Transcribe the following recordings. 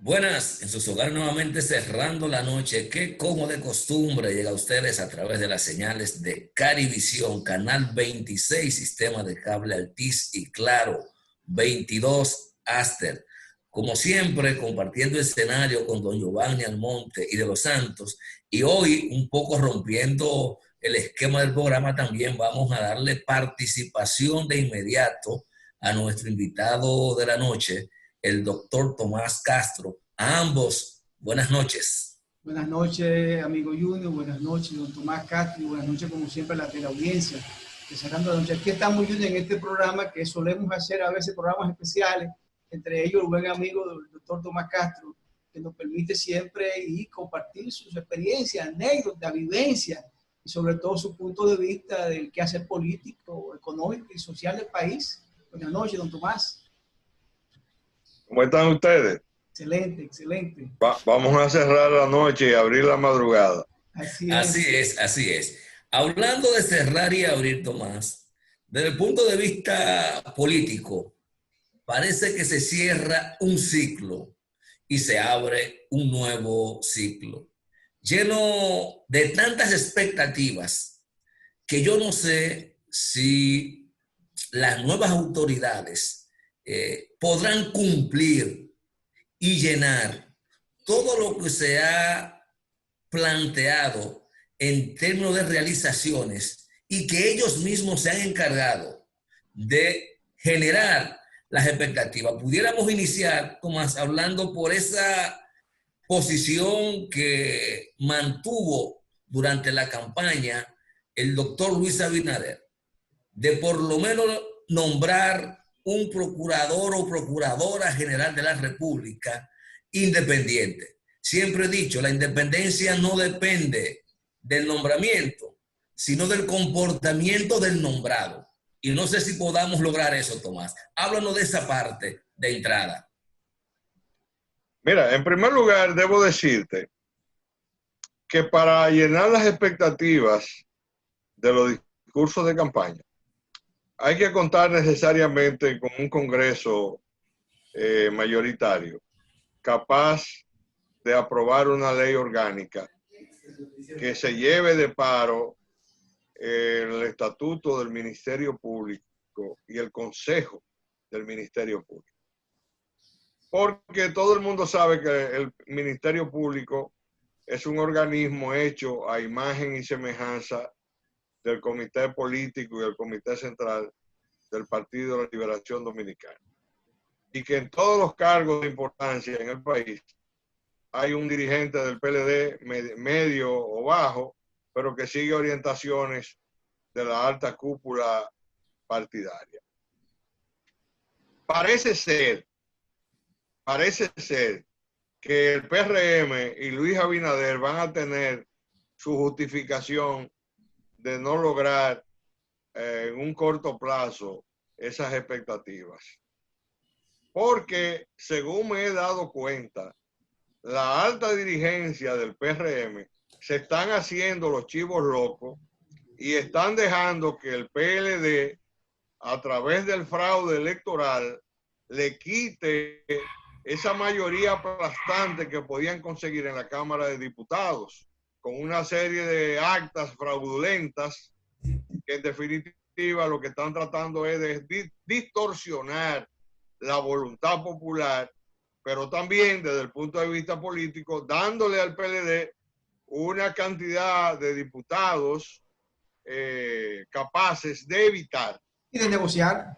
Buenas, en sus hogares nuevamente cerrando la noche, que como de costumbre llega a ustedes a través de las señales de Carivisión, Canal 26, Sistema de Cable Altiz y Claro 22 Aster. Como siempre, compartiendo escenario con don Giovanni Almonte y de los Santos. Y hoy, un poco rompiendo el esquema del programa, también vamos a darle participación de inmediato a nuestro invitado de la noche, el doctor Tomás Castro. A ambos, buenas noches. Buenas noches, amigo Junior, buenas noches, don Tomás Castro, y buenas noches, como siempre, a la teleaudiencia. Cerrando la noche, aquí estamos, Junior, en este programa que solemos hacer a veces programas especiales, entre ellos el buen amigo del doctor Tomás Castro, que nos permite siempre y compartir sus experiencias, anécdotas, vivencias, y sobre todo su punto de vista del quehacer político, económico y social del país. Buenas noches, don Tomás. ¿Cómo están ustedes? Excelente, excelente. Vamos a cerrar la noche y abrir la madrugada. Así es. Hablando de cerrar y abrir, Tomás, desde el punto de vista político, parece que se cierra un ciclo y se abre un nuevo ciclo, lleno de tantas expectativas que yo no sé si las nuevas autoridades podrán cumplir y llenar todo lo que se ha planteado en términos de realizaciones y que ellos mismos se han encargado de generar las expectativas. Pudiéramos iniciar, Tomás, hablando por esa posición que mantuvo durante la campaña el doctor Luis Abinader, de por lo menos nombrar un procurador o procuradora general de la República independiente. Siempre he dicho, la independencia no depende del nombramiento, sino del comportamiento del nombrado. Y no sé si podamos lograr eso, Tomás. Háblanos de esa parte de entrada. Mira, en primer lugar, debo decirte que para llenar las expectativas de los discursos de campaña, hay que contar necesariamente con un Congreso mayoritario, capaz de aprobar una ley orgánica que se lleve de paro el estatuto del Ministerio Público y el Consejo del Ministerio Público. Porque todo el mundo sabe que el Ministerio Público es un organismo hecho a imagen y semejanza del Comité Político y el Comité Central del Partido de la Liberación Dominicana. Y que en todos los cargos de importancia en el país hay un dirigente del PLD medio o bajo, pero que sigue orientaciones de la alta cúpula partidaria. Parece ser que el PRM y Luis Abinader van a tener su justificación de no lograr en un corto plazo esas expectativas. Porque, según me he dado cuenta, la alta dirigencia del PRM se están haciendo los chivos locos y están dejando que el PLD, a través del fraude electoral, le quite esa mayoría aplastante que podían conseguir en la Cámara de Diputados, con una serie de actas fraudulentas que en definitiva lo que están tratando es de distorsionar la voluntad popular, pero también desde el punto de vista político, dándole al PLD una cantidad de diputados capaces de evitar. Y de negociar,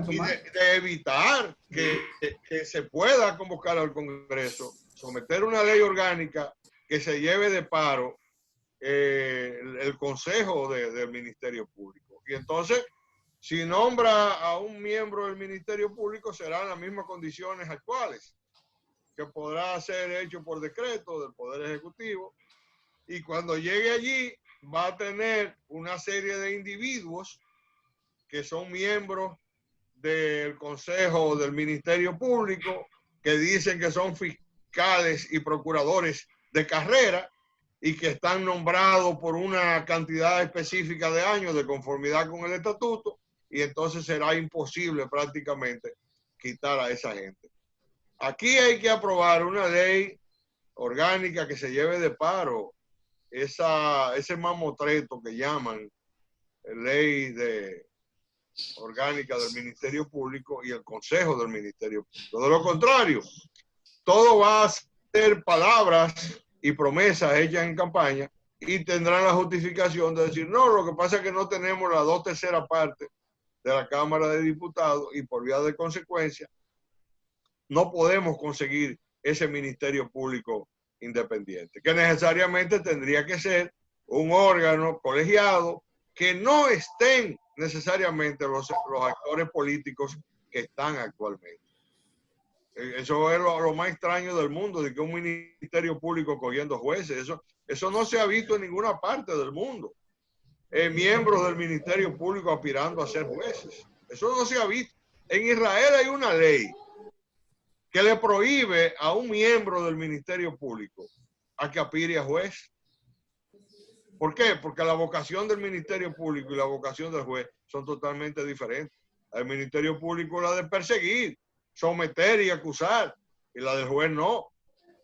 Tomás. De evitar que se pueda convocar al Congreso, someter una ley orgánica que se lleve de paro el Consejo del Ministerio Público. Y entonces, si nombra a un miembro del Ministerio Público, serán las mismas condiciones actuales, que podrá ser hecho por decreto del Poder Ejecutivo, y cuando llegue allí va a tener una serie de individuos que son miembros del Consejo del Ministerio Público, que dicen que son fiscales y procuradores de carrera y que están nombrados por una cantidad específica de años de conformidad con el estatuto, y entonces será imposible prácticamente quitar a esa gente. Aquí hay que aprobar una ley orgánica que se lleve de paro ese mamotreto que llaman ley orgánica del Ministerio Público y el Consejo del Ministerio Público. De lo contrario, todo va a ser palabras y promesas hechas en campaña y tendrán la justificación de decir, no, lo que pasa es que no tenemos la 2/3 parte de la Cámara de Diputados y por vía de consecuencia no podemos conseguir ese Ministerio Público independiente, que necesariamente tendría que ser un órgano colegiado que no estén necesariamente los actores políticos que están actualmente. Eso es lo más extraño del mundo, de que un ministerio público cogiendo jueces. Eso no se ha visto en ninguna parte del mundo. Miembros del ministerio público aspirando a ser jueces. Eso no se ha visto. En Israel hay una ley que le prohíbe a un miembro del ministerio público a que aspire a juez. ¿Por qué? Porque la vocación del ministerio público y la vocación del juez son totalmente diferentes. El ministerio público es la de perseguir, someter y acusar, y la del juez no.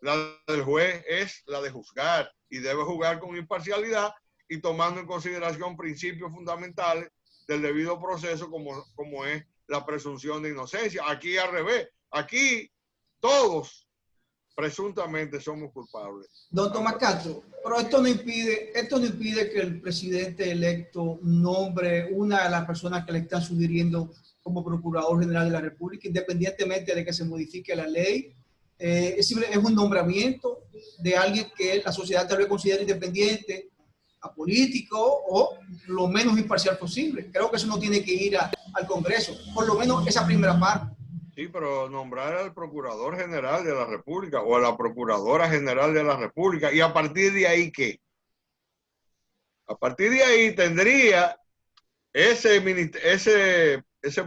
La del juez es la de juzgar y debe juzgar con imparcialidad y tomando en consideración principios fundamentales del debido proceso como es la presunción de inocencia. Aquí al revés, aquí todos presuntamente somos culpables. Don Tomás Castro, pero esto no impide que el presidente electo nombre una de las personas que le están sugiriendo como Procurador General de la República, independientemente de que se modifique la ley. Es un nombramiento de alguien que la sociedad tal vez considera independiente, apolítico o lo menos imparcial posible. Creo que eso no tiene que ir al Congreso, por lo menos esa primera parte. Sí, pero nombrar al Procurador General de la República o a la Procuradora General de la República, y a partir de ahí, ¿qué? A partir de ahí tendría ese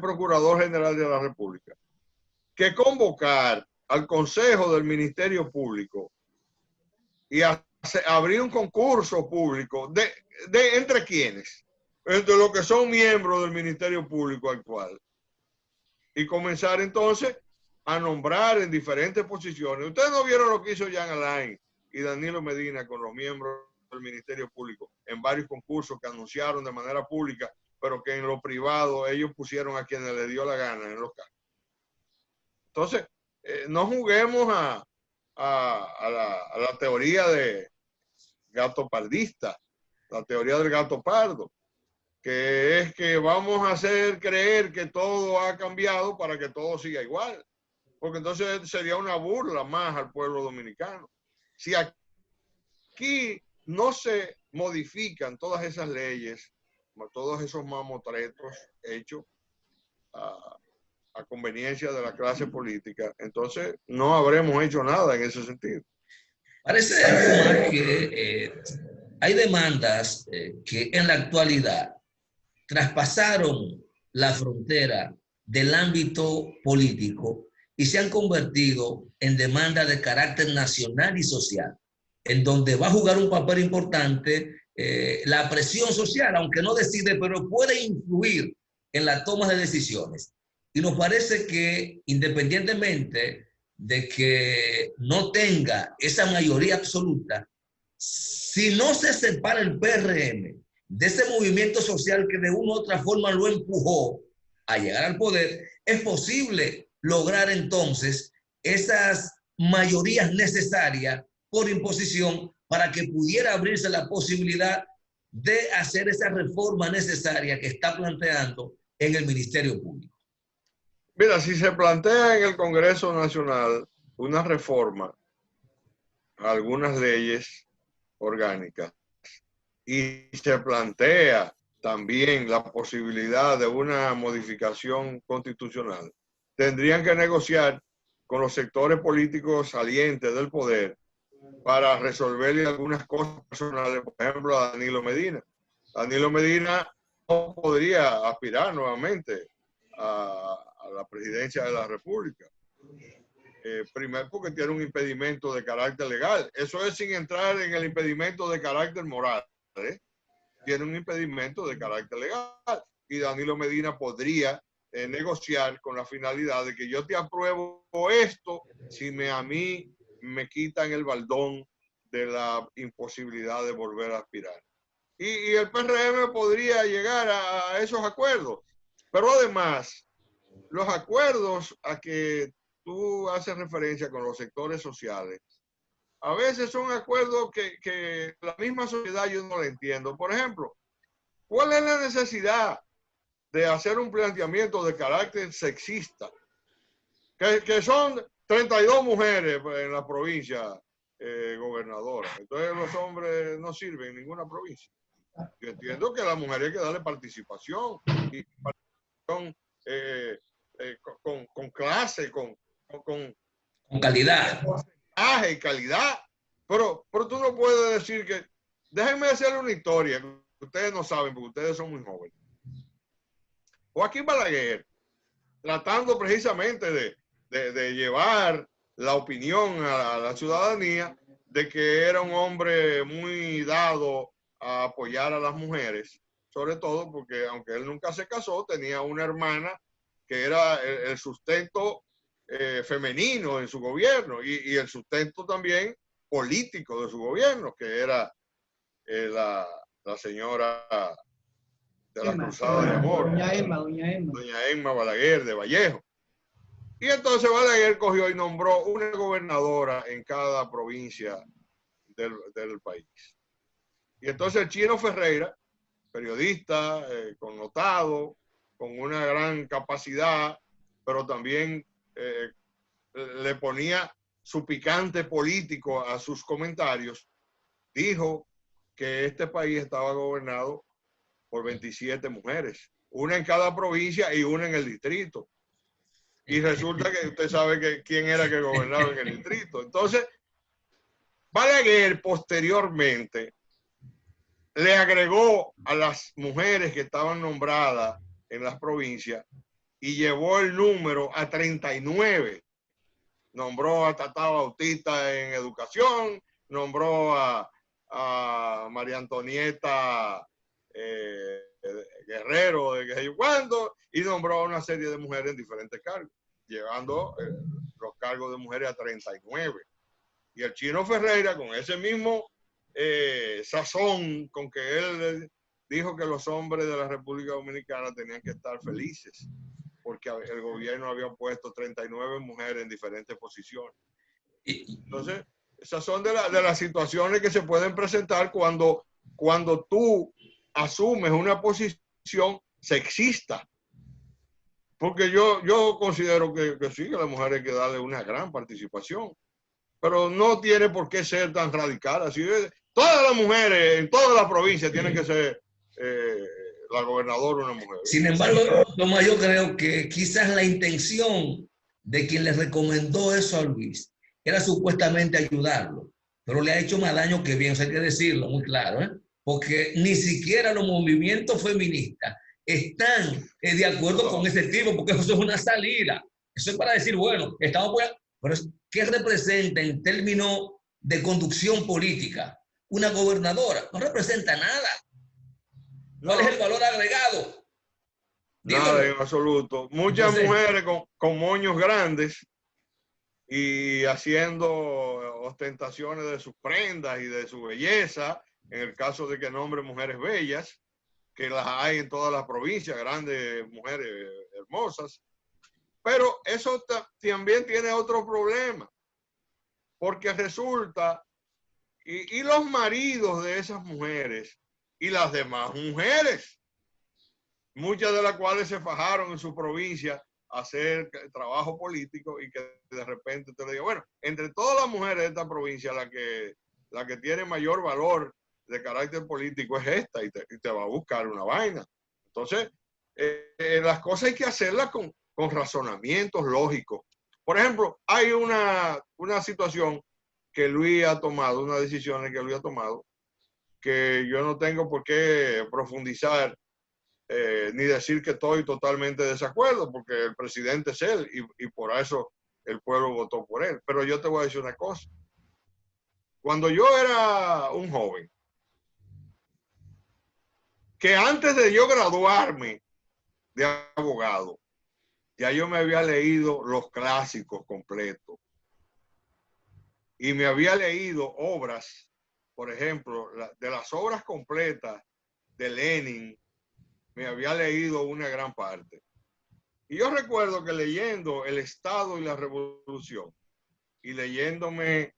Procurador General de la República que convocar al Consejo del Ministerio Público y abrir un concurso público ¿entre quiénes? Entre los que son miembros del Ministerio Público actual. Y comenzar entonces a nombrar en diferentes posiciones. Ustedes no vieron lo que hizo Jean Alain y Danilo Medina con los miembros del Ministerio Público en varios concursos que anunciaron de manera pública, pero que en lo privado ellos pusieron a quienes les dio la gana en los cargos. Entonces, no juguemos a la teoría de gato pardista, la teoría del gato pardo, que es que vamos a hacer creer que todo ha cambiado para que todo siga igual, porque entonces sería una burla más al pueblo dominicano. Si aquí no se modifican todas esas leyes, todos esos mamotretos hechos a conveniencia de la clase política, entonces no habremos hecho nada en ese sentido. Parece además que hay demandas que en la actualidad traspasaron la frontera del ámbito político y se han convertido en demandas de carácter nacional y social, en donde va a jugar un papel importante la presión social, aunque no decide, pero puede influir en la toma de decisiones. Y nos parece que independientemente de que no tenga esa mayoría absoluta, si no se separa el PRM de ese movimiento social que de una u otra forma lo empujó a llegar al poder, es posible lograr entonces esas mayorías necesarias por imposición para que pudiera abrirse la posibilidad de hacer esa reforma necesaria que está planteando en el Ministerio Público. Mira, si se plantea en el Congreso Nacional una reforma a algunas leyes orgánicas, y se plantea también la posibilidad de una modificación constitucional, tendrían que negociar con los sectores políticos salientes del poder para resolverle algunas cosas personales, por ejemplo, a Danilo Medina. Danilo Medina no podría aspirar nuevamente a la presidencia de la República. Primero porque tiene un impedimento de carácter legal. Eso es sin entrar en el impedimento de carácter moral. Tiene un impedimento de carácter legal y Danilo Medina podría negociar con la finalidad de que yo te apruebo esto si a mí me quitan el baldón de la imposibilidad de volver a aspirar. Y el PRM podría llegar a esos acuerdos. Pero además, los acuerdos a que tú haces referencia con los sectores sociales, a veces son acuerdos que la misma sociedad yo no la entiendo. Por ejemplo, ¿cuál es la necesidad de hacer un planteamiento de carácter sexista? Que son 32 mujeres en la provincia gobernadora. Entonces los hombres no sirven en ninguna provincia. Yo entiendo que a las mujeres hay que darle participación y participación con clase, con calidad. porcentaje y calidad. Pero tú no puedes decir que... Déjenme hacerle una historia que ustedes no saben porque ustedes son muy jóvenes. Joaquín Balaguer, tratando precisamente de llevar la opinión a la ciudadanía de que era un hombre muy dado a apoyar a las mujeres, sobre todo porque aunque él nunca se casó, tenía una hermana que era el sustento femenino en su gobierno y el sustento también político de su gobierno, que era la señora de la Cruzada de Amor, doña Emma Balaguer de Vallejo. Y entonces Balaguer cogió y nombró una gobernadora en cada provincia del país. Y entonces el Chino Ferreira, periodista, connotado, con una gran capacidad, pero también le ponía su picante político a sus comentarios, dijo que este país estaba gobernado por 27 mujeres, una en cada provincia y una en el distrito. Y resulta que usted sabe quién era que gobernaba en el distrito. Entonces, Balaguer posteriormente le agregó a las mujeres que estaban nombradas en las provincias y llevó el número a 39. Nombró a Tata Bautista en educación, nombró a María Antonieta Guerrero de que sé yo cuándo, y nombró a una serie de mujeres en diferentes cargos, llevando los cargos de mujeres a 39. Y el Chino Ferreira, con ese mismo sazón con que él dijo que los hombres de la República Dominicana tenían que estar felices, porque el gobierno había puesto 39 mujeres en diferentes posiciones. Entonces, esas son de las situaciones que se pueden presentar cuando tú asumes una posición sexista. Porque yo considero que sí, que a las mujeres hay que darle una gran participación, pero no tiene por qué ser tan radical. Así es, todas las mujeres en todas las provincias tienen que ser la gobernadora una mujer. Sin embargo, Tomás, yo creo que quizás la intención de quien le recomendó eso a Luis era supuestamente ayudarlo, pero le ha hecho más daño que bien, hay que decirlo muy claro, ¿eh? Porque ni siquiera los movimientos feministas están de acuerdo con ese tipo, porque eso es una salida. Eso es para decir, bueno, estamos apoyando, pero ¿qué representa en términos de conducción política una gobernadora? No representa nada. ¿Cuál es el valor agregado? Nada en absoluto. Muchas mujeres con moños grandes y haciendo ostentaciones de sus prendas y de su belleza, en el caso de que nombre mujeres bellas, que las hay en todas las provincias, grandes mujeres hermosas. Pero eso también tiene otro problema, porque resulta, y los maridos de esas mujeres y las demás mujeres, muchas de las cuales se fajaron en su provincia a hacer trabajo político y que de repente te le digo, bueno, entre todas las mujeres de esta provincia, la que tiene mayor valor de carácter político es esta y te va a buscar una vaina. Entonces, las cosas hay que hacerlas con razonamientos lógicos. Por ejemplo, hay una situación que Luis ha tomado, unas decisiones que Luis ha tomado, que yo no tengo por qué profundizar ni decir que estoy totalmente de desacuerdo, porque el presidente es él y por eso el pueblo votó por él. Pero yo te voy a decir una cosa. Cuando yo era un joven, que antes de yo graduarme de abogado, ya yo me había leído los clásicos completos. Y me había leído obras, por ejemplo, de las obras completas de Lenin, me había leído una gran parte. Y yo recuerdo que leyendo El Estado y la Revolución y leyéndome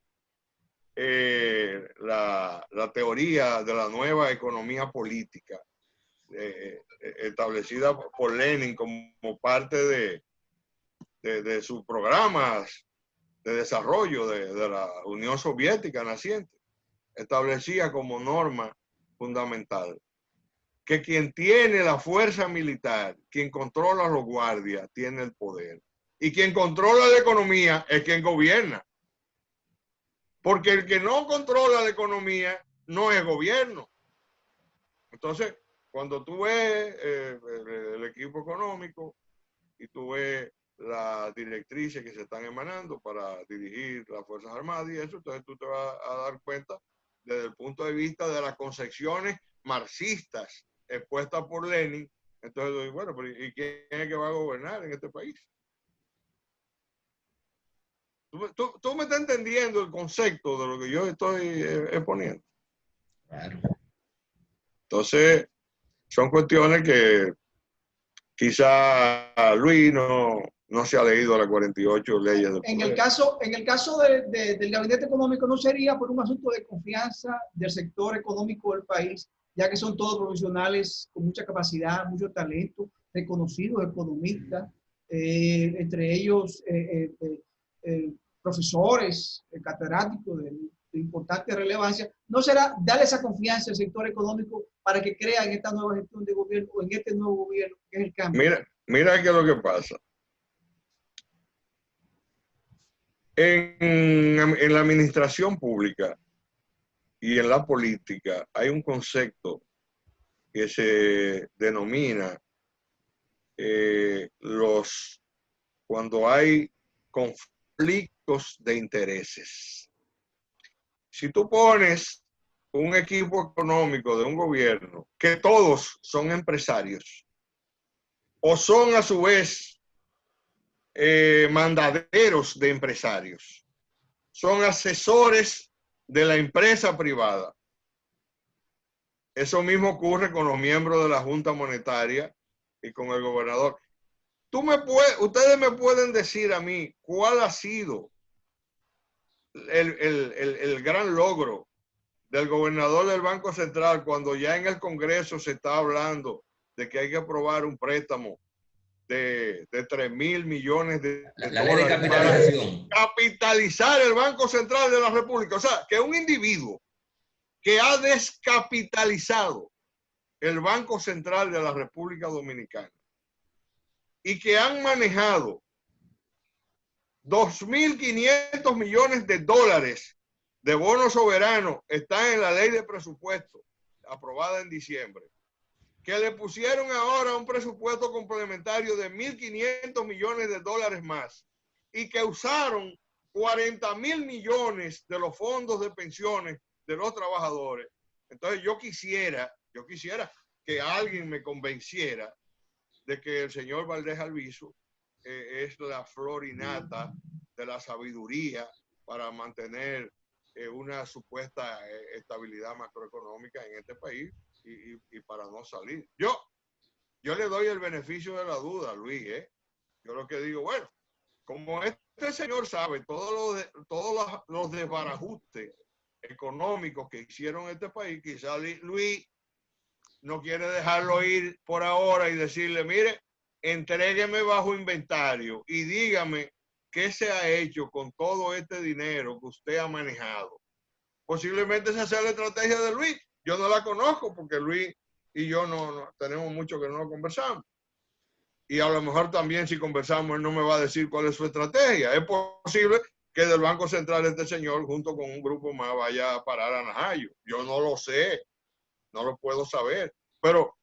la teoría de la nueva economía política establecida por Lenin como parte de sus programas de desarrollo de la Unión Soviética naciente, establecía como norma fundamental que quien tiene la fuerza militar, quien controla los guardias, tiene el poder. Y quien controla la economía es quien gobierna. Porque el que no controla la economía no es gobierno. Entonces, cuando tú ves el equipo económico y tú ves las directrices que se están emanando para dirigir las Fuerzas Armadas y eso, entonces tú te vas a dar cuenta desde el punto de vista de las concepciones marxistas expuestas por Lenin. Entonces, bueno, pero ¿y quién es que va a gobernar en este país? ¿Tú me estás entendiendo el concepto de lo que yo estoy exponiendo? Claro. Entonces, son cuestiones que quizá Luis no se ha leído las 48 leyes del En poder. el caso del gabinete económico no sería por un asunto de confianza del sector económico del país, ya que son todos profesionales con mucha capacidad, mucho talento, reconocidos economistas, entre ellos profesores, catedráticos de importante relevancia. ¿No será darle esa confianza al sector económico para que crea en esta nueva gestión de gobierno o en este nuevo gobierno que es el cambio? Mira qué es lo que pasa. En la administración pública y en la política hay un concepto que se denomina cuando hay conflictos de intereses. Si tú pones un equipo económico de un gobierno que todos son empresarios o son a su vez mandaderos de empresarios, son asesores de la empresa privada. Eso mismo ocurre con los miembros de la Junta Monetaria y con el gobernador. Ustedes me pueden decir a mí cuál ha sido el gran logro del gobernador del Banco Central cuando ya en el Congreso se está hablando de que hay que aprobar un préstamo de 3.000 millones de la ley de capitalización para capitalizar el Banco Central de la República. O sea, que un individuo que ha descapitalizado el Banco Central de la República Dominicana y que han manejado 2.500 millones de dólares de bonos soberanos, está en la ley de presupuesto aprobada en diciembre, que le pusieron ahora un presupuesto complementario de 1.500 millones de dólares más y que usaron 40.000 millones de los fondos de pensiones de los trabajadores. Entonces yo quisiera que alguien me convenciera de que el señor Valdés Alviso es la flor innata de la sabiduría para mantener una supuesta estabilidad macroeconómica en este país y para no salir. Yo le doy el beneficio de la duda, Luis. Yo lo que digo, bueno, como este señor sabe todos los desbarajustes económicos que hicieron este país, quizá Luis no quiere dejarlo ir por ahora y decirle, mire, entrégueme bajo inventario y dígame qué se ha hecho con todo este dinero que usted ha manejado. Posiblemente esa sea la estrategia de Luis. Yo no la conozco porque Luis y yo no tenemos mucho que no conversamos. Y a lo mejor también si conversamos él no me va a decir cuál es su estrategia. Es posible que del Banco Central este señor junto con un grupo más vaya a parar a Najayo. Yo no lo sé, no lo puedo saber, pero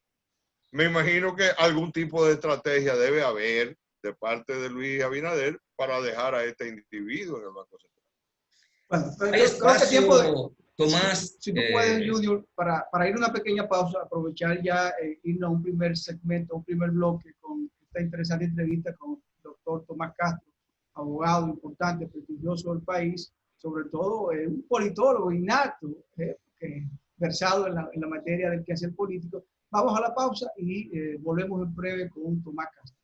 me imagino que algún tipo de estrategia debe haber de parte de Luis Abinader para dejar a este individuo en el Banco Central. Bueno, hay espacio, Tomás. Si tú puedes, Junior, para ir a una pequeña pausa, aprovechar ya irnos a un primer segmento, un primer bloque con esta interesante entrevista con profesor Tomás Castro, abogado importante, prestigioso del país, sobre todo un politólogo innato, versado en la materia del quehacer político. Vamos a la pausa y volvemos en breve con Tomás Castro.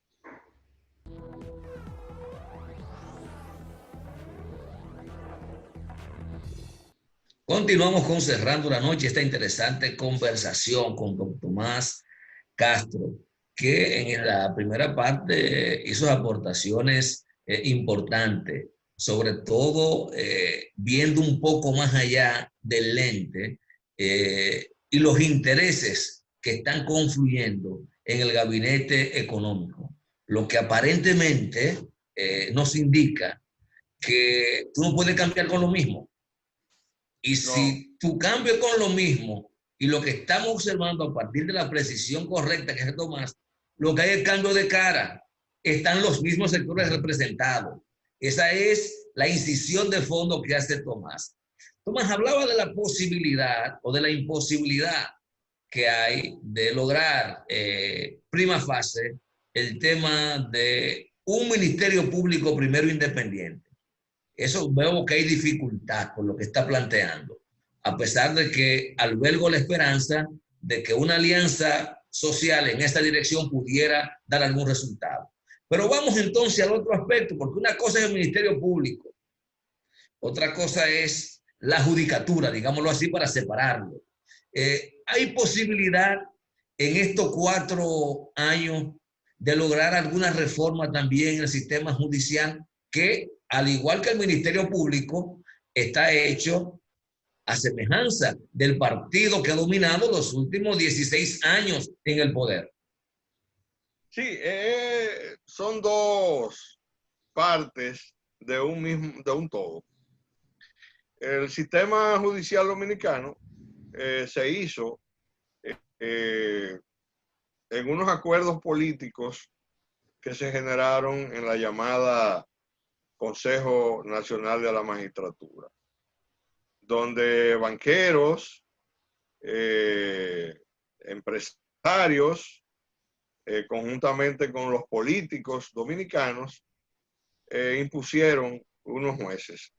Continuamos con Cerrando la Noche, esta interesante conversación con don Tomás Castro, que en la primera parte hizo aportaciones importantes, sobre todo viendo un poco más allá del lente y los intereses que están confluyendo en el gabinete económico, lo que aparentemente nos indica que tú no puedes cambiar con lo mismo. Y si tu cambio con lo mismo y lo que estamos observando a partir de la precisión correcta que hace Tomás, lo que hay es cambio de cara. Están los mismos sectores representados. Esa es la incisión de fondo que hace Tomás. Tomás hablaba de la posibilidad o de la imposibilidad que hay de lograr prima fase el tema de un ministerio público primero independiente. Eso veo que hay dificultad con lo que está planteando, a pesar de que albergo la esperanza de que una alianza social en esta dirección pudiera dar algún resultado. Pero vamos entonces al otro aspecto, porque una cosa es el Ministerio Público, otra cosa es la judicatura, digámoslo así para separarlo. ¿Hay posibilidad en estos 4 años de lograr alguna reforma también en el sistema judicial que, al igual que el Ministerio Público, está hecho a semejanza del partido que ha dominado los últimos 16 años en el poder? Sí, son dos partes de un todo. El sistema judicial dominicano se hizo en unos acuerdos políticos que se generaron en la llamada Consejo Nacional de la Magistratura, donde banqueros, empresarios, conjuntamente con los políticos dominicanos, impusieron unos jueces.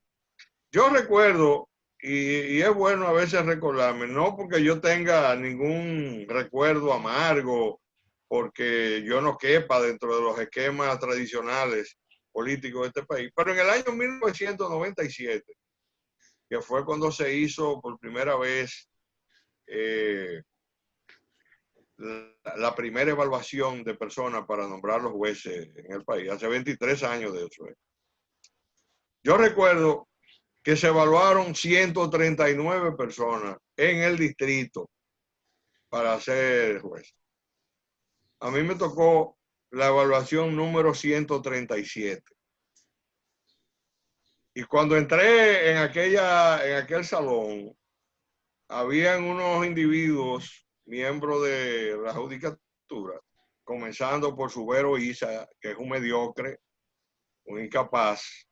Yo recuerdo, y es bueno a veces recordarme, no porque yo tenga ningún recuerdo amargo, porque yo no quepa dentro de los esquemas tradicionales políticos de este país, pero en el año 1997, que fue cuando se hizo por primera vez la primera evaluación de personas para nombrar los jueces en el país, hace 23 años de eso. Yo recuerdo que se evaluaron 139 personas en el distrito para ser juez. A mí me tocó la evaluación número 137. Y cuando entré en aquel salón, habían unos individuos, miembros de la judicatura, comenzando por Subero Isa, que es un mediocre, un incapaz.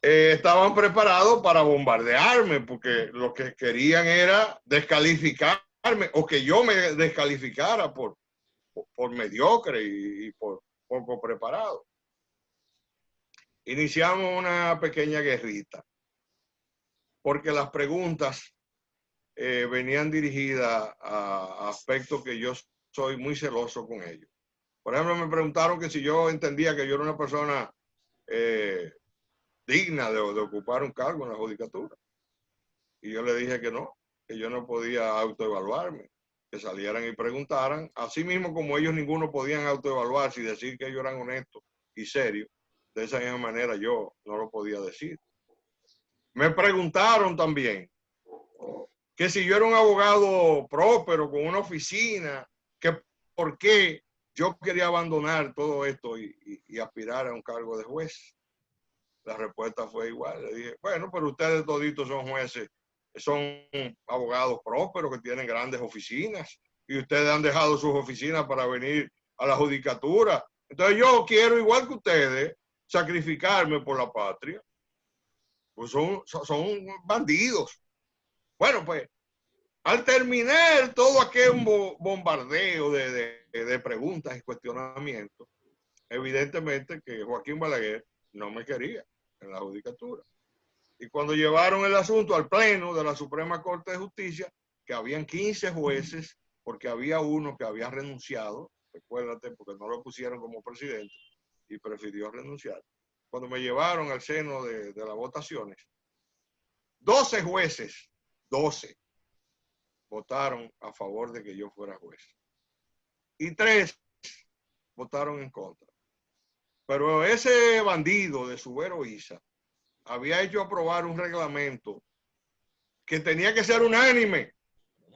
Estaban preparados para bombardearme, porque lo que querían era descalificarme, o que yo me descalificara por mediocre y por poco preparado. Iniciamos una pequeña guerrita, porque las preguntas venían dirigidas a aspectos que yo soy muy celoso con ellos. Por ejemplo, me preguntaron que si yo entendía que yo era una persona digna de ocupar un cargo en la judicatura. Y yo le dije que no, que yo no podía autoevaluarme, que salieran y preguntaran. Así mismo como ellos ninguno podían autoevaluarse y decir que ellos eran honestos y serios, de esa misma manera yo no lo podía decir. Me preguntaron también que si yo era un abogado próspero con una oficina, que por qué yo quería abandonar todo esto y aspirar a un cargo de juez. La respuesta fue igual. Le dije, bueno, pero ustedes toditos son jueces, son abogados prósperos que tienen grandes oficinas y ustedes han dejado sus oficinas para venir a la judicatura. Entonces yo quiero, igual que ustedes, sacrificarme por la patria. Pues son bandidos. Bueno, pues, al terminar todo aquel bombardeo de preguntas y cuestionamientos, evidentemente que Joaquín Balaguer no me quería en la judicatura. Y cuando llevaron el asunto al pleno de la Suprema Corte de Justicia, que habían 15 jueces, porque había uno que había renunciado, recuérdate, porque no lo pusieron como presidente y prefirió renunciar. Cuando me llevaron al seno de las votaciones, 12 jueces, 12, votaron a favor de que yo fuera juez. Y 3 votaron en contra. Pero ese bandido de Subero Isa había hecho aprobar un reglamento que tenía que ser unánime.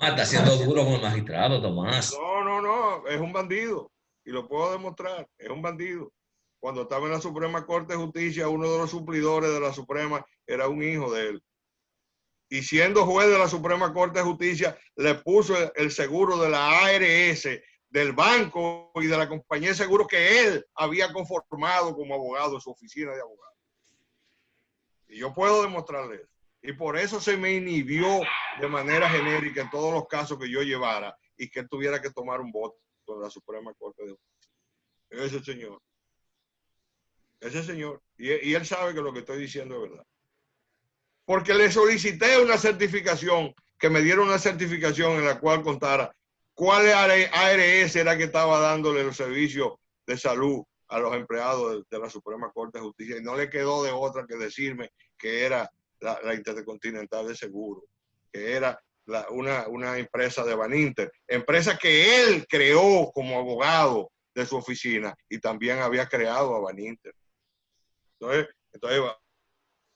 Está siendo duro con el magistrado, Tomás. No, es un bandido. Y lo puedo demostrar, es un bandido. Cuando estaba en la Suprema Corte de Justicia, uno de los suplidores de la Suprema era un hijo de él. Y siendo juez de la Suprema Corte de Justicia, le puso el seguro de la ARS, del banco y de la compañía de seguro que él había conformado como abogado en su oficina de abogado. Y yo puedo demostrarle eso. Y por eso se me inhibió de manera genérica en todos los casos que yo llevara y que él tuviera que tomar un voto en la Suprema Corte de Justicia. Ese señor. Ese señor. Y él sabe que lo que estoy diciendo es verdad. Porque le solicité una certificación, que me dieron una certificación en la cual contara cuál ARS era que estaba dándole los servicios de salud a los empleados de la Suprema Corte de Justicia. Y no le quedó de otra que decirme que era la Intercontinental de Seguro, que era una empresa de Baninter, empresa que él creó como abogado de su oficina y también había creado a Baninter. Entonces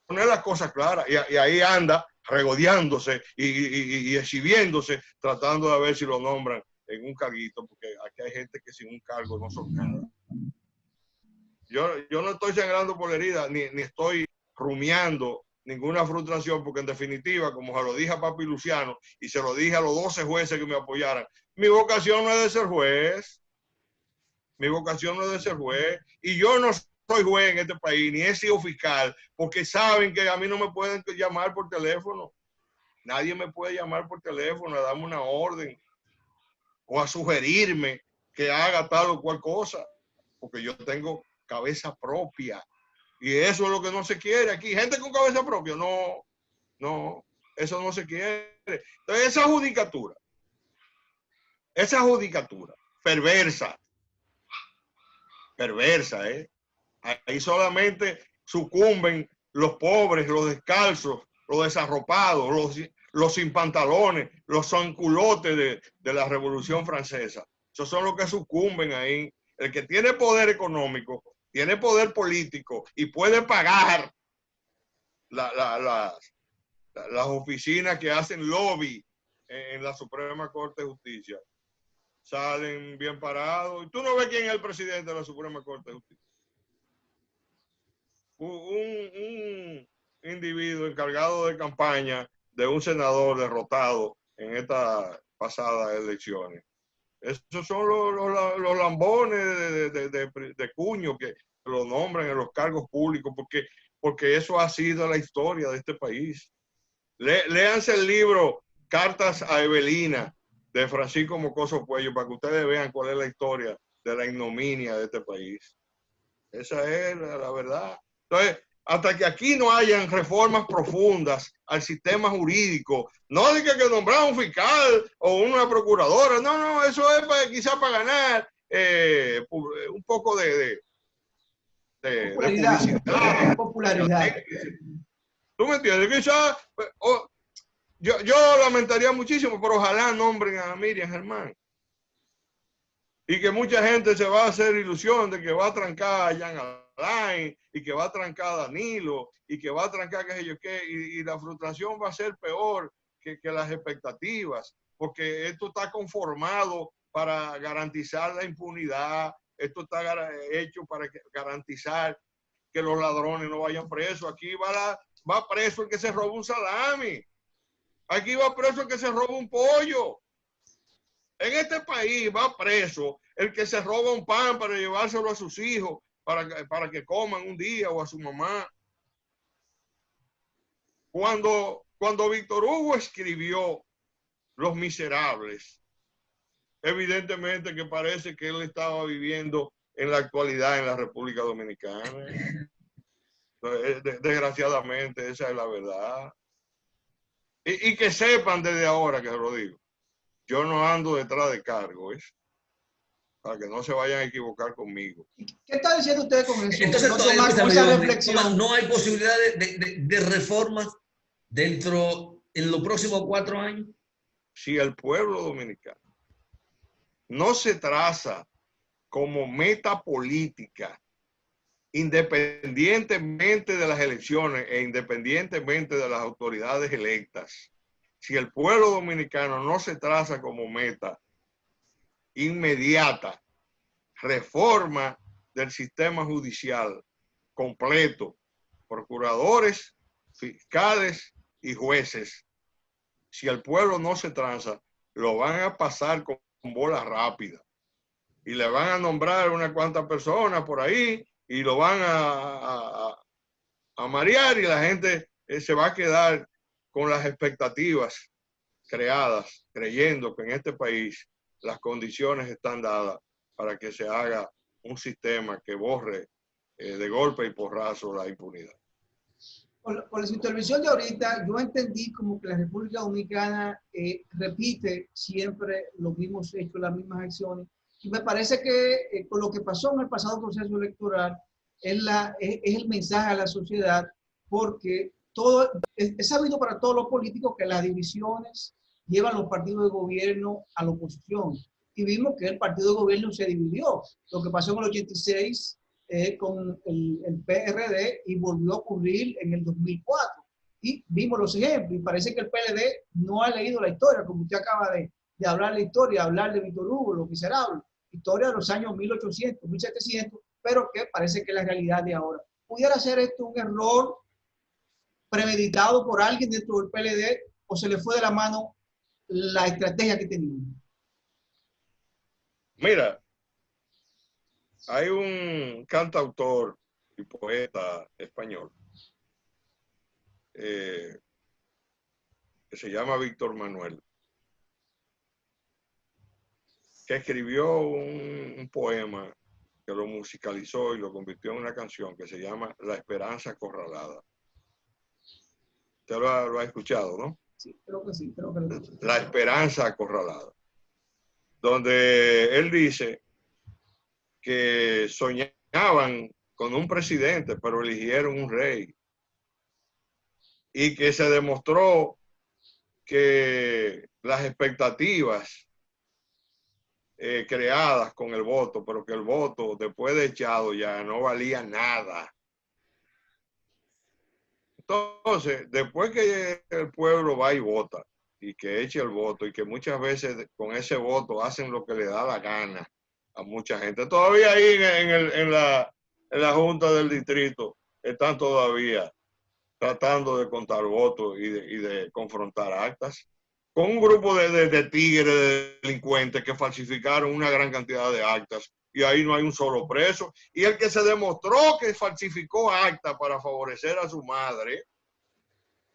poner las cosas claras y ahí anda regodeándose y exhibiéndose, tratando de ver si lo nombran en un carguito, porque aquí hay gente que sin un cargo no son nada. Yo no estoy sangrando por la herida, ni estoy rumiando ninguna frustración, porque en definitiva, como se lo dije a Papi Luciano y se lo dije a los 12 jueces que me apoyaran, mi vocación no es de ser juez. Mi vocación no es de ser juez. Y yo no soy juez en este país, ni he sido fiscal, porque saben que a mí no me pueden llamar por teléfono. Nadie me puede llamar por teléfono a darme una orden o a sugerirme que haga tal o cual cosa, porque yo tengo cabeza propia. Y eso es lo que no se quiere aquí. Gente con cabeza propia, no, eso no se quiere. Entonces esa judicatura perversa, ahí solamente sucumben los pobres, los descalzos, los desarropados, los sin pantalones, los zanculotes de la Revolución Francesa. Esos son los que sucumben ahí. El que tiene poder económico, tiene poder político y puede pagar las oficinas que hacen lobby en la Suprema Corte de Justicia, salen bien parados. Y tú no ves quién es el presidente de la Suprema Corte de Justicia. Un individuo encargado de campaña de un senador derrotado en estas pasadas elecciones. Esos son los lambones de cuño que lo nombran en los cargos públicos, porque eso ha sido la historia de este país. Léanse el libro Cartas a Evelina de Francisco Mocoso Puello para que ustedes vean cuál es la historia de la ignominia de este país. Esa es la verdad. Entonces, hasta que aquí no hayan reformas profundas al sistema jurídico, no de que nombrar un fiscal o una procuradora, no, eso es quizás para ganar un poco de popularidad. ¿Tú me entiendes? Quizás yo lamentaría muchísimo, pero ojalá nombren a Miriam Germán. Y que mucha gente se va a hacer ilusión de que va a trancar a Jean Alain y que va a trancar a Danilo y que va a trancar qué sé yo qué, y la frustración va a ser peor que las expectativas, porque esto está conformado para garantizar la impunidad, esto está hecho para garantizar que los ladrones no vayan presos. Aquí va preso el que se roba un salami, aquí va preso el que se roba un pollo. En este país va preso el que se roba un pan para llevárselo a sus hijos, para que coman un día, o a su mamá. Cuando Víctor Hugo escribió Los Miserables, evidentemente que parece que él estaba viviendo en la actualidad en la República Dominicana. Desgraciadamente, esa es la verdad. Y que sepan desde ahora que se lo digo, yo no ando detrás de cargos, para que no se vayan a equivocar conmigo. ¿Qué está diciendo usted con eso? Entonces, No tomar esa reflexión. no hay posibilidad de reformas en los próximos 4 años. Si el pueblo dominicano no se traza como meta política, independientemente de las elecciones e independientemente de las autoridades electas, si el pueblo dominicano no se traza como meta inmediata, reforma del sistema judicial completo, procuradores, fiscales y jueces, si el pueblo no se tranza, lo van a pasar con bola rápida y le van a nombrar unas cuantas personas por ahí y lo van a marear y la gente se va a quedar con las expectativas creadas, creyendo que en este país las condiciones están dadas para que se haga un sistema que borre de golpe y porrazo la impunidad. Por su intervención de ahorita, yo entendí como que la República Dominicana repite siempre los mismos hechos, las mismas acciones. Y me parece que con lo que pasó en el pasado proceso electoral es el mensaje a la sociedad, porque es sabido para todos los políticos que las divisiones llevan los partidos de gobierno a la oposición. Y vimos que el partido de gobierno se dividió. Lo que pasó en el 86 con el PRD y volvió a ocurrir en el 2004. Y vimos los ejemplos. Y parece que el PLD no ha leído la historia, como usted acaba de hablar de la historia, hablar de Víctor Hugo, Los Miserables, historia de los años 1800, 1700, pero que parece que es la realidad de ahora. ¿Pudiera ser esto un error premeditado por alguien dentro del PLD o se le fue de la mano la estrategia que tenía? Mira, hay un cantautor y poeta español que se llama Víctor Manuel, que escribió un poema que lo musicalizó y lo convirtió en una canción que se llama La Esperanza Acorralada. Usted lo ha escuchado, ¿no? Sí, creo que sí, creo que lo escuché. La Esperanza Acorralada, donde él dice que soñaban con un presidente, pero eligieron un rey. Y que se demostró que las expectativas creadas con el voto, pero que el voto después de echado ya no valía nada. Entonces, después que el pueblo va y vota y que eche el voto y que muchas veces con ese voto hacen lo que le da la gana a mucha gente, todavía ahí en la Junta del Distrito están todavía tratando de contar votos y de confrontar actas, con un grupo de tigres, de delincuentes que falsificaron una gran cantidad de actas y ahí no hay un solo preso. Y el que se demostró que falsificó actas para favorecer a su madre,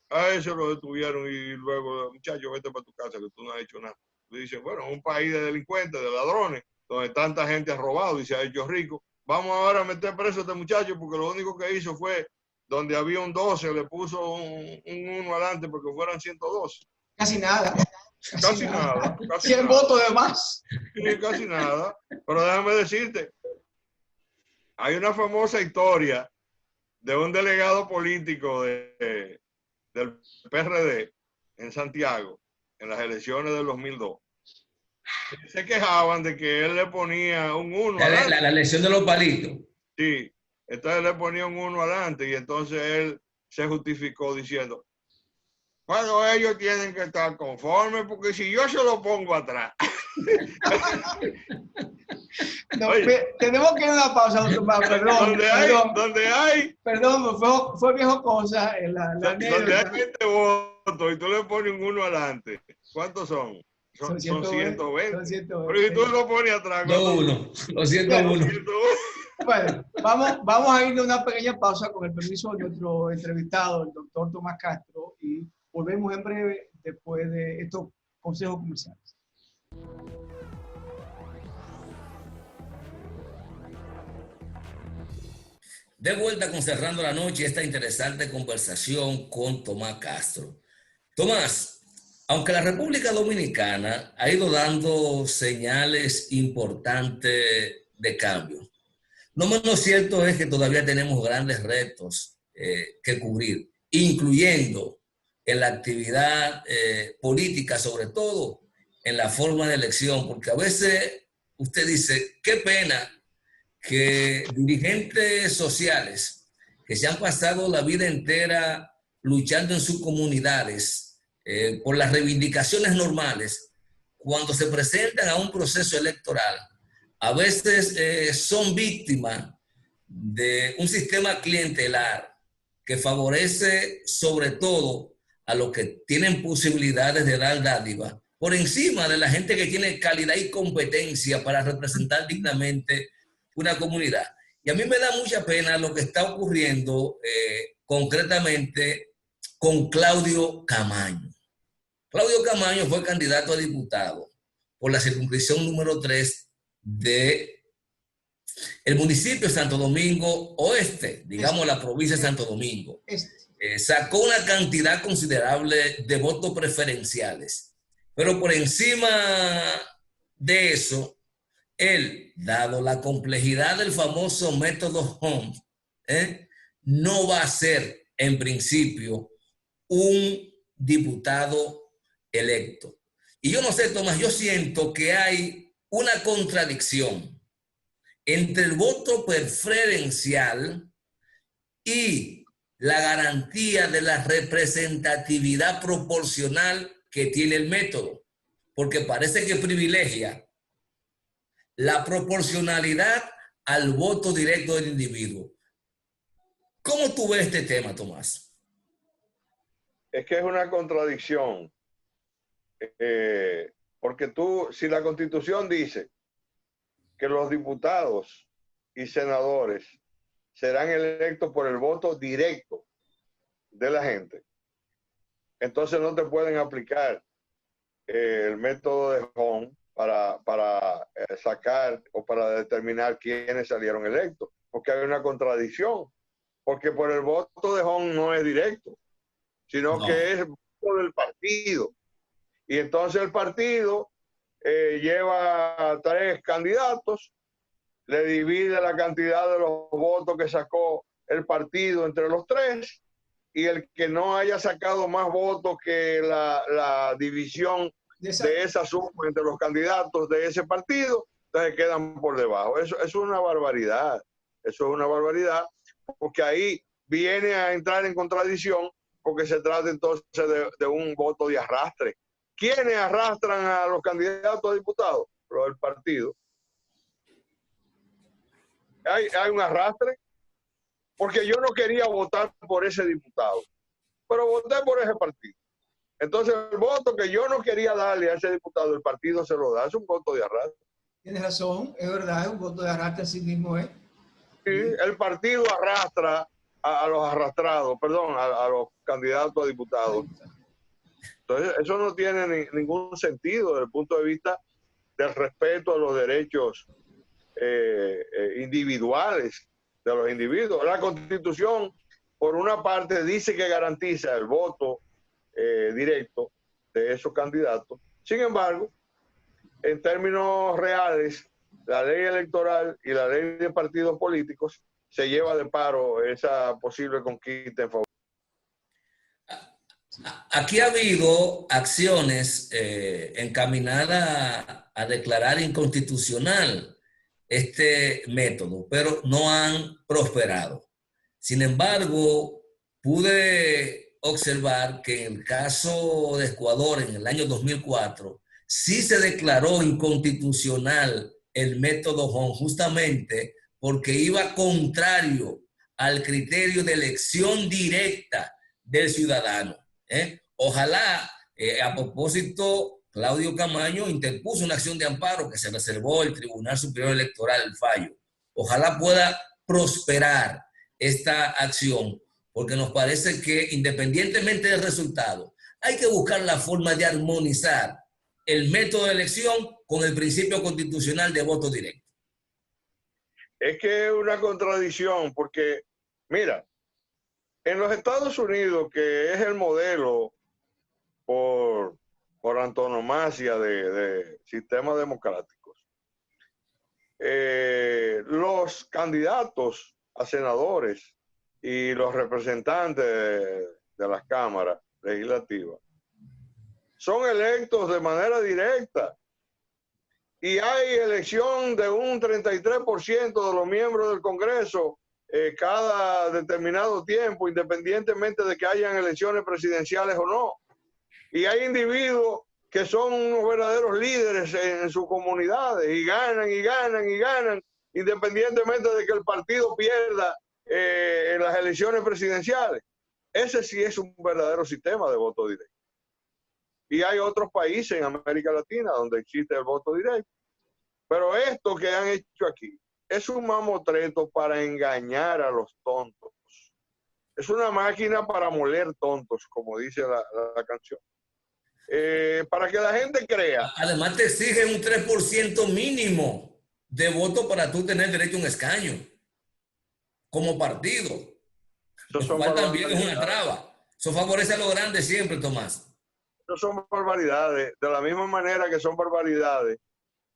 a eso lo detuvieron y luego, muchacho, vete para tu casa que tú no has hecho nada. Le dicen, bueno, un país de delincuentes, de ladrones, donde tanta gente ha robado y se ha hecho rico, vamos ahora a meter preso a este muchacho porque lo único que hizo fue, donde había un 12, le puso un 1 adelante porque fueran 112. Casi nada. Casi nada. 100 votos de más. Sí, casi nada. Pero déjame decirte, hay una famosa historia de un delegado político del PRD en Santiago, en las elecciones del 2002. Se quejaban de que él le ponía un 1 adelante. La elección de los palitos. Sí, entonces le ponía un 1 adelante y entonces él se justificó diciendo, bueno, ellos tienen que estar conformes porque si yo se lo pongo atrás. No, tenemos que ir a una pausa, doctor Pablo, perdón. Donde hay fue viejo cosa. Donde hay 20 votos y tú le pones un 1 adelante, ¿cuántos son? Son 120. Son 120. Pero si tú lo pones atrás. 2-1, los 101. Bueno, vamos a ir a una pequeña pausa con el permiso de nuestro entrevistado, el doctor Tomás Castro, y volvemos en breve después de estos consejos comerciales. De vuelta con Cerrando la Noche, esta interesante conversación con Tomás Castro. Tomás, aunque la República Dominicana ha ido dando señales importantes de cambio, lo menos cierto es que todavía tenemos grandes retos que cubrir, incluyendo en la actividad política, sobre todo en la forma de elección, porque a veces usted dice, qué pena que dirigentes sociales que se han pasado la vida entera luchando en sus comunidades por las reivindicaciones normales, cuando se presentan a un proceso electoral, a veces son víctimas de un sistema clientelar que favorece sobre todo a los que tienen posibilidades de dar dádiva por encima de la gente que tiene calidad y competencia para representar dignamente una comunidad. Y a mí me da mucha pena lo que está ocurriendo concretamente con Claudio Camaño. Claudio Camaño fue candidato a diputado por la circunscripción número 3 de el municipio de Santo Domingo Oeste, digamos la provincia de Santo Domingo. Sacó una cantidad considerable de votos preferenciales, pero por encima de eso, él, dado la complejidad del famoso método Holmes, no va a ser en principio un diputado electo. Y yo no sé, Tomás, yo siento que hay una contradicción entre el voto preferencial y la garantía de la representatividad proporcional que tiene el método, porque parece que privilegia la proporcionalidad al voto directo del individuo. ¿Cómo tú ves este tema, Tomás? Es que es una contradicción, porque si la Constitución dice que los diputados y senadores serán electos por el voto directo de la gente, entonces no te pueden aplicar el método de Home para sacar o para determinar quiénes salieron electos, porque hay una contradicción, porque por el voto de Home no es directo, sino que es el voto del partido. Y entonces el partido lleva 3 candidatos, le divide la cantidad de los votos que sacó el partido entre los 3, y el que no haya sacado más votos que la división de esa suma entre los candidatos de ese partido, entonces quedan por debajo. Eso es una barbaridad. Eso es una barbaridad, porque ahí viene a entrar en contradicción, porque se trata entonces de un voto de arrastre. ¿Quiénes arrastran a los candidatos a diputados? Los del partido. Hay un arrastre, porque yo no quería votar por ese diputado, pero voté por ese partido. Entonces el voto que yo no quería darle a ese diputado, el partido se lo da, es un voto de arrastre. Tienes razón, es verdad, es un voto de arrastre así mismo, ¿eh? Sí, el partido arrastra a los arrastrados, perdón, a los candidatos a diputados. Entonces eso no tiene ningún sentido desde el punto de vista del respeto a los derechos individuales de los individuos. La Constitución, por una parte, dice que garantiza el voto directo de esos candidatos. Sin embargo, en términos reales, la ley electoral y la ley de partidos políticos se lleva de paro esa posible conquista en favor. Aquí ha habido acciones encaminadas a declarar inconstitucional este método, pero no han prosperado. Sin embargo, pude observar que en el caso de Ecuador en el año 2004 sí se declaró inconstitucional el método Home, justamente porque iba contrario al criterio de elección directa del ciudadano. Ojalá, a propósito, Claudio Camaño interpuso una acción de amparo que se reservó el Tribunal Superior Electoral, el fallo. Ojalá pueda prosperar esta acción, porque nos parece que independientemente del resultado, hay que buscar la forma de armonizar el método de elección con el principio constitucional de voto directo. Es que es una contradicción, porque Mira, en los Estados Unidos, que es el modelo por antonomasia de sistemas democráticos, los candidatos a senadores y los representantes de las cámaras legislativas son electos de manera directa y hay elección de un 33% de los miembros del Congreso cada determinado tiempo, independientemente de que hayan elecciones presidenciales o no. Y hay individuos que son unos verdaderos líderes en sus comunidades y ganan y ganan y ganan, independientemente de que el partido pierda en las elecciones presidenciales. Ese sí es un verdadero sistema de voto directo. Y hay otros países en América Latina donde existe el voto directo. Pero esto que han hecho aquí es un mamotreto para engañar a los tontos. Es una máquina para moler tontos, como dice la canción. Para que la gente crea. Además te exigen un 3% mínimo de voto para tú tener derecho a un escaño como partido. Lo cual también es una traba. Eso favorece a los grandes siempre, Tomás. Eso son barbaridades. De la misma manera que son barbaridades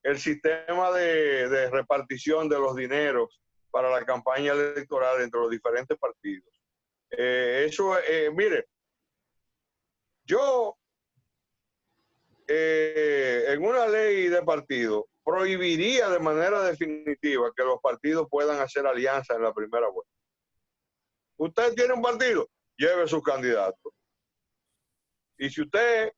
el sistema de repartición de los dineros para la campaña electoral entre los diferentes partidos. Mire, yo en una ley de partido prohibiría de manera definitiva que los partidos puedan hacer alianza en la primera vuelta. Usted tiene un partido, lleve sus candidatos. Y si usted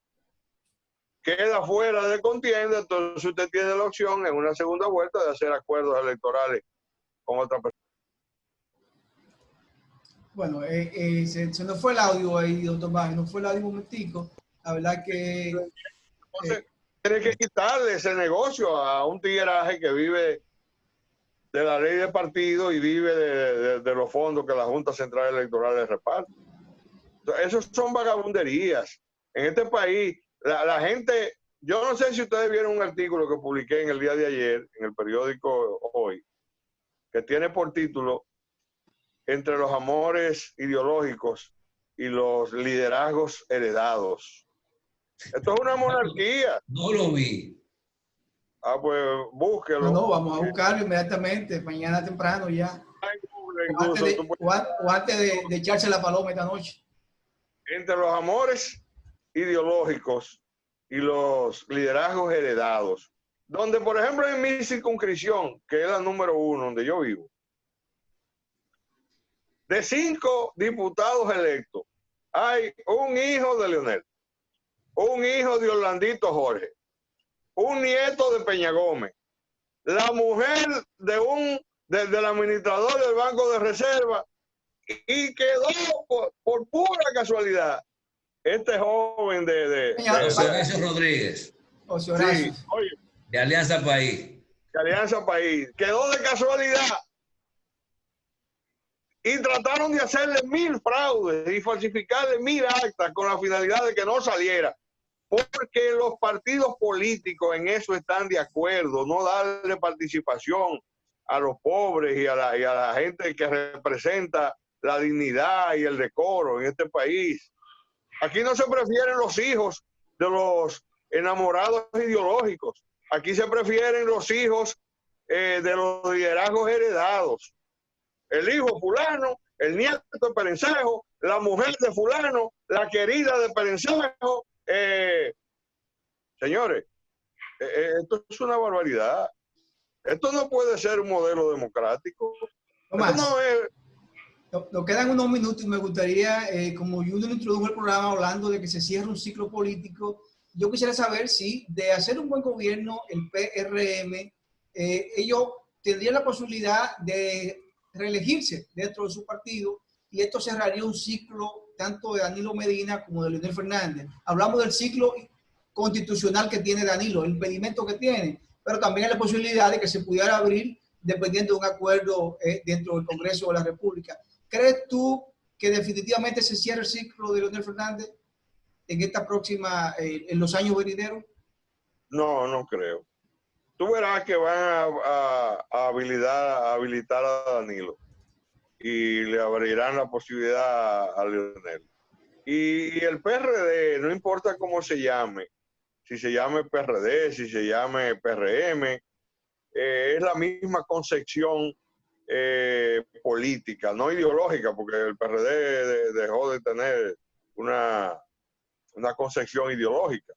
queda fuera de contienda, entonces usted tiene la opción en una segunda vuelta de hacer acuerdos electorales con otra persona. Bueno, se nos fue el audio ahí, don Tomás, nos fue el audio un momentico. La verdad que... Entonces, tiene que quitarle ese negocio a un tigueraje que vive de la ley de partido y vive de los fondos que la Junta Central Electoral le reparte. Entonces, esos son vagabunderías. En este país, la gente... Yo no sé si ustedes vieron un artículo que publiqué en el día de ayer, en el periódico Hoy, que tiene por título Entre los amores ideológicos y los liderazgos heredados. Esto es una monarquía. No lo vi. Ah, pues búsquelo. No, vamos a buscarlo inmediatamente, mañana temprano ya. O antes de echarse la paloma esta noche. Entre los amores ideológicos y los liderazgos heredados. Donde, por ejemplo, en mi circunscripción, que es la número 1, donde yo vivo, de 5 diputados electos, hay un hijo de Leonel, un hijo de Orlandito Jorge, un nieto de Peña Gómez, la mujer del administrador del Banco de Reserva, y quedó por pura casualidad este joven de Horacio Rodríguez. Sí, oye, de Alianza País. De Alianza País. Quedó de casualidad. Y trataron de hacerle 1000 fraudes y falsificarle 1000 actas con la finalidad de que no saliera. Porque los partidos políticos en eso están de acuerdo, no darle participación a los pobres y a la gente que representa la dignidad y el decoro en este país. Aquí no se prefieren los hijos de los enamorados ideológicos. Aquí se prefieren los hijos de los liderazgos heredados. El hijo fulano, el nieto de Perencejo, la mujer de fulano, la querida de Perencejo. Señores, esto es una barbaridad. Esto no puede ser un modelo democrático. Tomás, no es... Nos quedan unos minutos y me gustaría, como Junior introdujo el programa hablando de que se cierra un ciclo político, yo quisiera saber si de hacer un buen gobierno, el PRM, ellos tendrían la posibilidad de reelegirse dentro de su partido y esto cerraría un ciclo tanto de Danilo Medina como de Leonel Fernández. Hablamos del ciclo constitucional que tiene Danilo, el impedimento que tiene, pero también hay la posibilidad de que se pudiera abrir dependiendo de un acuerdo dentro del Congreso de la República. ¿Crees tú que definitivamente se cierre el ciclo de Leonel Fernández en esta próxima, en los años venideros? No, no creo. Tú verás que van a habilitar a Danilo. y le abrirán la posibilidad a Leonel. Y el PRD, no importa cómo se llame, si se llame PRD, si se llame PRM, es la misma concepción política, no ideológica, porque el PRD dejó de tener una concepción ideológica.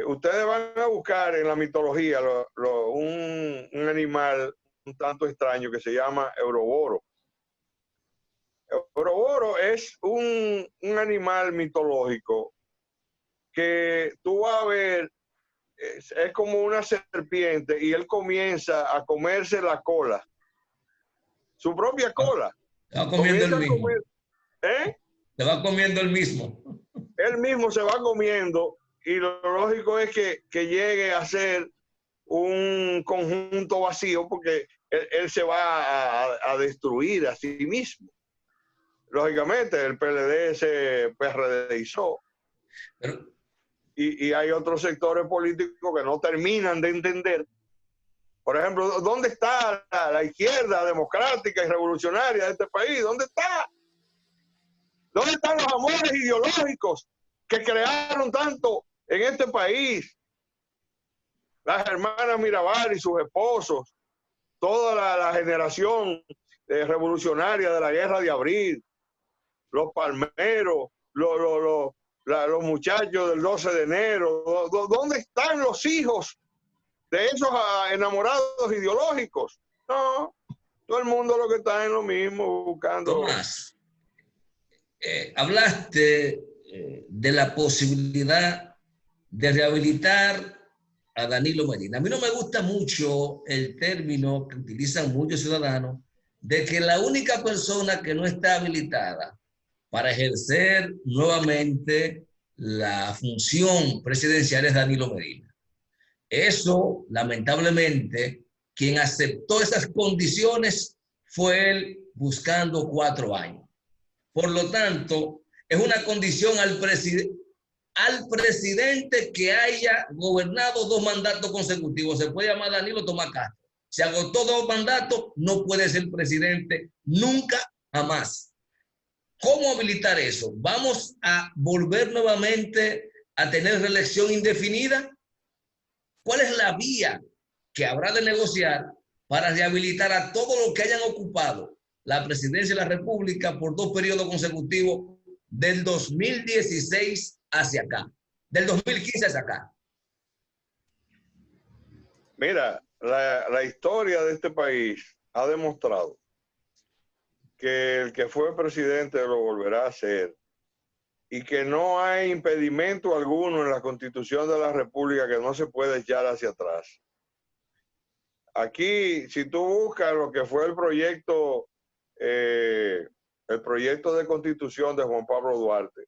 Ustedes van a buscar en la mitología un animal un tanto extraño que se llama Euroboro. Euroboro es un animal mitológico que tú vas a ver, es como una serpiente y él comienza a comerse la cola, su propia cola. Se va comiendo el mismo. ¿Eh? Se va comiendo el mismo. Él mismo se va comiendo y lo lógico es que llegue a ser un conjunto vacío porque él se va a destruir a sí mismo. Lógicamente, el PLD se PRDizó. Y hay otros sectores políticos que no terminan de entender. Por ejemplo, ¿dónde está la izquierda democrática y revolucionaria de este país? ¿Dónde está? ¿Dónde están los amores ideológicos que crearon tanto en este país? Las hermanas Mirabal y sus esposos, toda la generación revolucionaria de la Guerra de Abril, los palmeros, los muchachos del 12 de enero. ¿Dónde están los hijos de esos enamorados ideológicos? No, todo el mundo lo que está en lo mismo, buscando. Tomás, hablaste de la posibilidad de rehabilitar a Danilo Medina. A mí no me gusta mucho el término que utilizan muchos ciudadanos de que la única persona que no está habilitada para ejercer nuevamente la función presidencial es Danilo Medina. Eso, lamentablemente, quien aceptó esas condiciones fue él buscando 4 años. Por lo tanto, es una condición al presidente que haya gobernado 2 mandatos consecutivos. Se puede llamar Danilo Tomás Castro. Se agotó 2 mandatos, no puede ser presidente nunca, jamás. ¿Cómo habilitar eso? ¿Vamos a volver nuevamente a tener reelección indefinida? ¿Cuál es la vía que habrá de negociar para rehabilitar a todos los que hayan ocupado la presidencia de la República por 2 periodos consecutivos del 2016 hacia acá, del 2015 hacia acá? Mira, la historia de este país ha demostrado que el que fue presidente lo volverá a ser y que no hay impedimento alguno en la Constitución de la República que no se puede echar hacia atrás. Aquí, si tú buscas lo que fue el proyecto de Constitución de Juan Pablo Duarte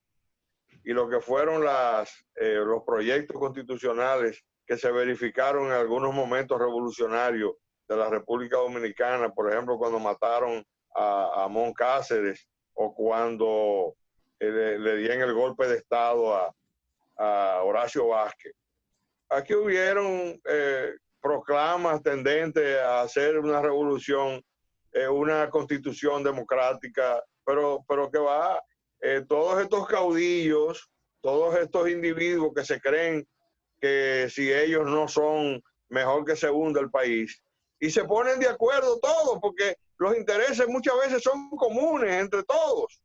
y lo que fueron los proyectos constitucionales que se verificaron en algunos momentos revolucionarios de la República Dominicana, por ejemplo, cuando mataron a Mon Cáceres o cuando le dieron el golpe de Estado a Horacio Vázquez. Aquí hubieron proclamas tendentes a hacer una revolución, una constitución democrática, pero que va, todos estos caudillos, todos estos individuos que se creen que si ellos no son, mejor que se hunda el país. Y se ponen de acuerdo todos, porque los intereses muchas veces son comunes entre todos.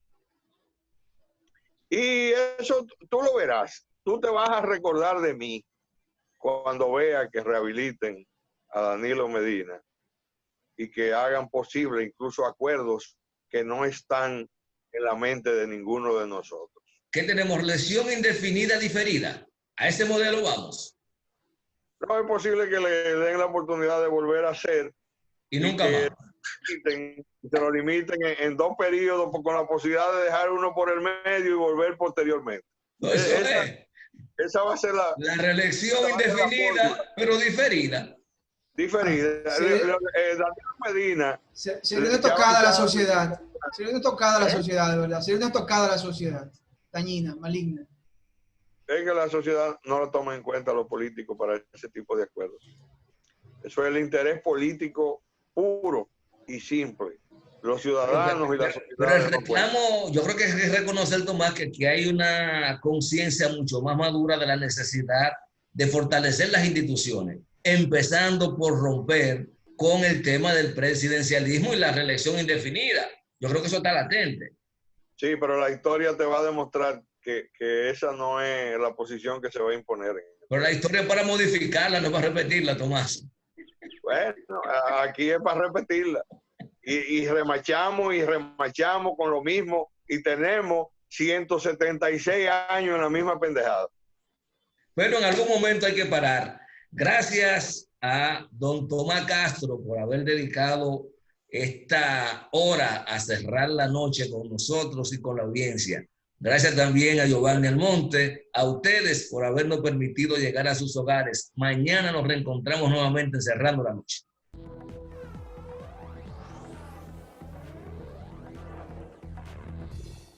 Y eso tú lo verás. Tú te vas a recordar de mí cuando veas que rehabiliten a Danilo Medina y que hagan posible incluso acuerdos que no están en la mente de ninguno de nosotros. ¿Qué tenemos? Lesión indefinida diferida. A ese modelo vamos. No es posible que le den la oportunidad de volver a hacer y nunca más. Se lo limiten en 2 periodos con la posibilidad de dejar uno por el medio y volver posteriormente. No, esa va a ser la reelección indefinida, pero diferida. Diferida. Sí. Danilo Medina. Sería una tocada a la sociedad. Sería una tocada a la sociedad, de verdad. Sería una tocada a la sociedad. Dañina, maligna. Es que la sociedad no lo toma en cuenta a los políticos para ese tipo de acuerdos. Eso es el interés político puro y simple. los ciudadanos y la Pero el sociedad. reclamo, yo creo que hay que reconocer, Tomás, que hay una conciencia mucho más madura de la necesidad de fortalecer las instituciones, empezando por romper con el tema del presidencialismo y la reelección indefinida. Yo creo que eso está latente. Sí, pero la historia te va a demostrar que esa no es la posición que se va a imponer. Pero la historia es para modificarla, no es para repetirla, Tomás. Bueno, aquí es para repetirla. Y remachamos con lo mismo y tenemos 176 años en la misma pendejada. Pero en algún momento hay que parar. Gracias a don Tomás Castro por haber dedicado esta hora a cerrar la noche con nosotros y con la audiencia. Gracias también a Giovanni Almonte, a ustedes por habernos permitido llegar a sus hogares. Mañana nos reencontramos nuevamente en Cerrando la Noche.